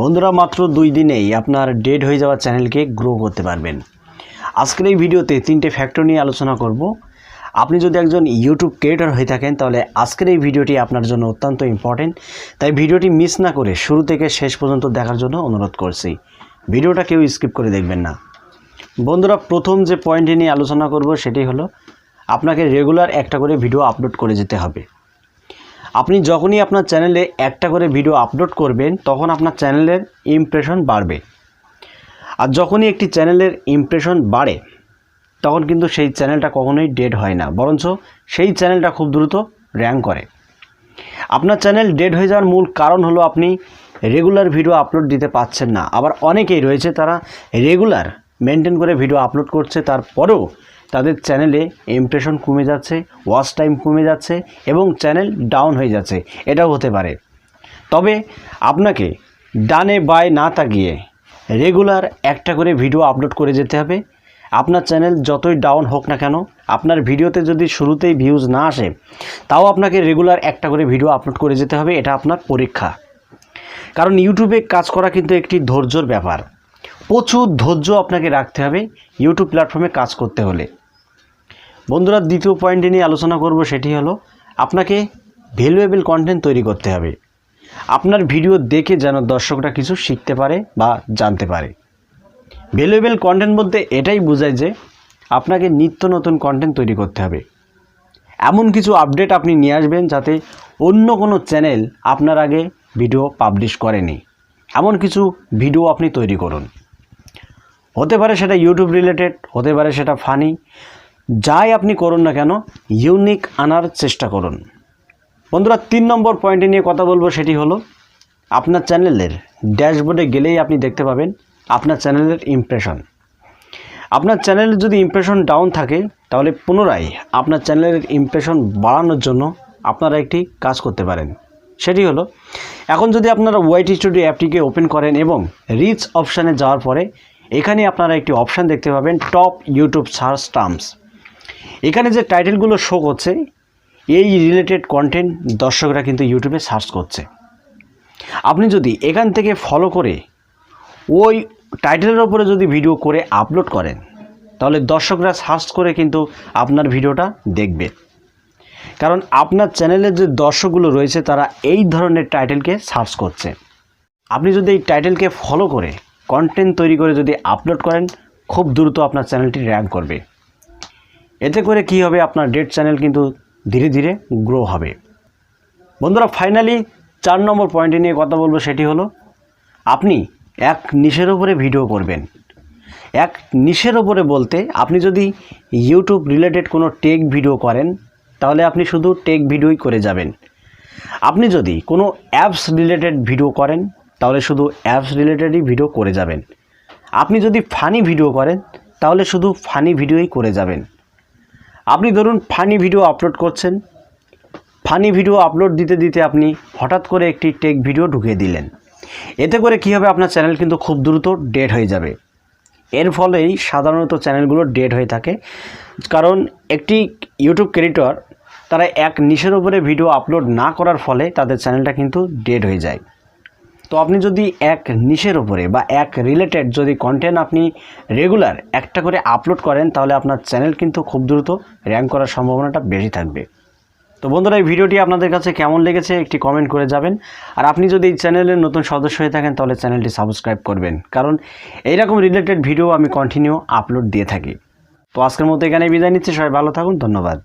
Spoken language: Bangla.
বন্ধুরা মাত্র 2 দিনেই আপনার ডেড হয়ে যাওয়া চ্যানেলকে গ্রো করতে পারবেন। আজকের এই ভিডিওতে 3টে ফ্যাক্টর নিয়ে আলোচনা করব। আপনি যদি একজন ইউটিউব ক্রিয়েটর হয়ে থাকেন তাহলে আজকের এই ভিডিওটি আপনার জন্য অত্যন্ত ইম্পর্টেন্ট। তাই ভিডিওটি মিস না করে শুরু থেকে শেষ পর্যন্ত দেখার জন্য অনুরোধ করছি। ভিডিওটা কেউ স্কিপ করে দেখবেন না। বন্ধুরা প্রথম যে পয়েন্টটি নিয়ে আলোচনা করব সেটি হলো আপনাকে রেগুলার একটা করে ভিডিও আপলোড করে যেতে হবে। আপনি যখনই আপনার চ্যানেলে একটা করে ভিডিও আপলোড করবেন তখন আপনার চ্যানেলের ইমপ্রেশন বাড়বে। আর যখনই একটি চ্যানেলের ইমপ্রেশন বাড়ে তখন কিন্তু সেই চ্যানেলটা কখনোই ডেড হয় না, বরঞ্চ সেই চ্যানেলটা খুব দ্রুত র্যাঙ্ক করে। আপনার চ্যানেল ডেড হয়ে যাওয়ার মূল কারণ হলো আপনি রেগুলার ভিডিও আপলোড দিতে পারছেন না। আবার অনেকেই রয়েছে তারা রেগুলার মেনটেন করে ভিডিও আপলোড করছে, তারপরেও তাদের চ্যানেলে ইমপ্রেশন কমে যাচ্ছে, ওয়াচ টাইম কমে যাচ্ছে এবং চ্যানেল ডাউন হয়ে যাচ্ছে। এটাও হতে পারে। তবে আপনাকে ডানে বায়ে না তাকিয়ে রেগুলার একটা করে ভিডিও আপলোড করে যেতে হবে। আপনার চ্যানেল যতই ডাউন হোক না কেন, আপনার ভিডিওতে যদি শুরুতেই ভিউজ না আসে তাও আপনাকে রেগুলার একটা করে ভিডিও আপলোড করে যেতে হবে। এটা আপনার পরীক্ষা। কারণ ইউটিউবে কাজ করা কিন্তু একটি ধৈর্যর ব্যাপার। প্রচুর ধৈর্য আপনাকে রাখতে হবে ইউটিউব প্ল্যাটফর্মে কাজ করতে হলে। বন্ধুরা দ্বিতীয় পয়েন্টে নিয়ে আলোচনা করব, সেটি হলো আপনাকে ভ্যালুয়েবল কন্টেন্ট তৈরি করতে হবে। আপনার ভিডিও দেখে যেন দর্শকরা কিছু শিখতে পারে বা জানতে পারে। ভ্যালুয়েবল কন্টেন্ট বলতে এটাই বোঝায় যে আপনাকে নিত্য নতুন কন্টেন্ট তৈরি করতে হবে। এমন কিছু আপডেট আপনি নিয়ে আসবেন যাতে অন্য কোনো চ্যানেল আপনার আগে ভিডিও পাবলিশ করেনি। এমন কিছু ভিডিও আপনি তৈরি করুন। হতে পারে সেটা ইউটিউব রিলেটেড, হতে পারে সেটা ফানি, যাই আপনি করুন না কেন ইউনিক আনার চেষ্টা করুন। বন্ধুরা 3 নম্বর পয়েন্টে নিয়ে কথা বলবো, সেটি হলো আপনার চ্যানেলের ড্যাশবোর্ডে গেলেই আপনি দেখতে পাবেন আপনার চ্যানেলের ইমপ্রেশন। আপনার চ্যানেলের যদি ইমপ্রেশন ডাউন থাকে তাহলে পুনরায় আপনার চ্যানেলের ইমপ্রেশন বাড়ানোর জন্য আপনারা একটি কাজ করতে পারেন। সেটি হলো এখন যদি আপনারা ওয়াইটি স্টুডিও অ্যাপটিকে ওপেন করেন এবং রিচ অপশানে যাওয়ার পরে এখানে আপনারা একটি অপশান দেখতে পাবেন টপ ইউটিউব সার্চ টার্মস। এখানে যে টাইটেলগুলো শো করছে এই রিলেটেড কন্টেন্ট দর্শকরা কিন্তু ইউটিউবে সার্চ করছে। আপনি যদি এখান থেকে ফলো করে ওই টাইটেলের ওপরে যদি ভিডিও করে আপলোড করেন তাহলে দর্শকরা সার্চ করে কিন্তু আপনার ভিডিওটা দেখবে। কারণ আপনার চ্যানেলের যে দর্শকগুলো রয়েছে তারা এই ধরনের টাইটেলকে সার্চ করছে। আপনি যদি এই টাইটেলকে ফলো করে কন্টেন্ট তৈরি করে যদি আপলোড করেন খুব দ্রুত আপনার চ্যানেলটি র্যাঙ্ক করবে। এতে করে কি হবে, আপনার ডেড চ্যানেল কিন্তু ধীরে ধীরে গ্রো হবে। বন্ধুরা ফাইনালি 4 নম্বর পয়েন্টে নিয়ে কথা বলবো, সেটি হলো আপনি এক নিশের ওপরে ভিডিও করবেন। এক নিশের ওপরে বলতে আপনি যদি ইউটিউব রিলেটেড কোনো টেক ভিডিও করেন তাহলে আপনি শুধু টেক ভিডিওই করে যাবেন। আপনি যদি কোনো অ্যাপস রিলেটেড ভিডিও করেন তাহলে শুধু অ্যাপস রিলেটেডই ভিডিও করে যাবেন। আপনি যদি ফানি ভিডিও করেন তাহলে শুধু ফানি ভিডিওই করে যাবেন। আপনি ধরুন ফানি ভিডিও আপলোড করছেন, ফানি ভিডিও আপলোড দিতে দিতে আপনি হঠাৎ করে একটি টেক ভিডিও ঢুকিয়ে দিলেন। এতে করে কী হবে, আপনার চ্যানেল কিন্তু খুব দ্রুত ডেড হয়ে যাবে। এর ফলেই সাধারণত চ্যানেলগুলো ডেড হয়ে থাকে। কারণ একটি ইউটিউব ক্রিয়েটর তারা এক নিশের উপরে ভিডিও আপলোড না করার ফলে তাদের চ্যানেলটা কিন্তু ডেড হয়ে যায়। তো আপনি যদি এক নিশের উপরে বা এক রিলেটেড যদি কন্টেন্ট আপনি রেগুলার একটা করে আপলোড করেন তাহলে আপনার চ্যানেল কিন্তু খুব দ্রুত র্যাঙ্ক করার সম্ভাবনাটা বেশি থাকবে। তো বন্ধুরা এই ভিডিওটি আপনাদের কাছে কেমন লেগেছে একটি কমেন্ট করে যাবেন। আর আপনি যদি এই চ্যানেলের নতুন সদস্য হয়ে থাকেন তাহলে চ্যানেলটি সাবস্ক্রাইব করবেন, কারণ এইরকম রিলেটেড ভিডিও আমি কন্টিনিউ আপলোড দিয়ে থাকি। তো আজকের মতো এখানে বিদায় নিচ্ছি। সবাই ভালো থাকুন, ধন্যবাদ।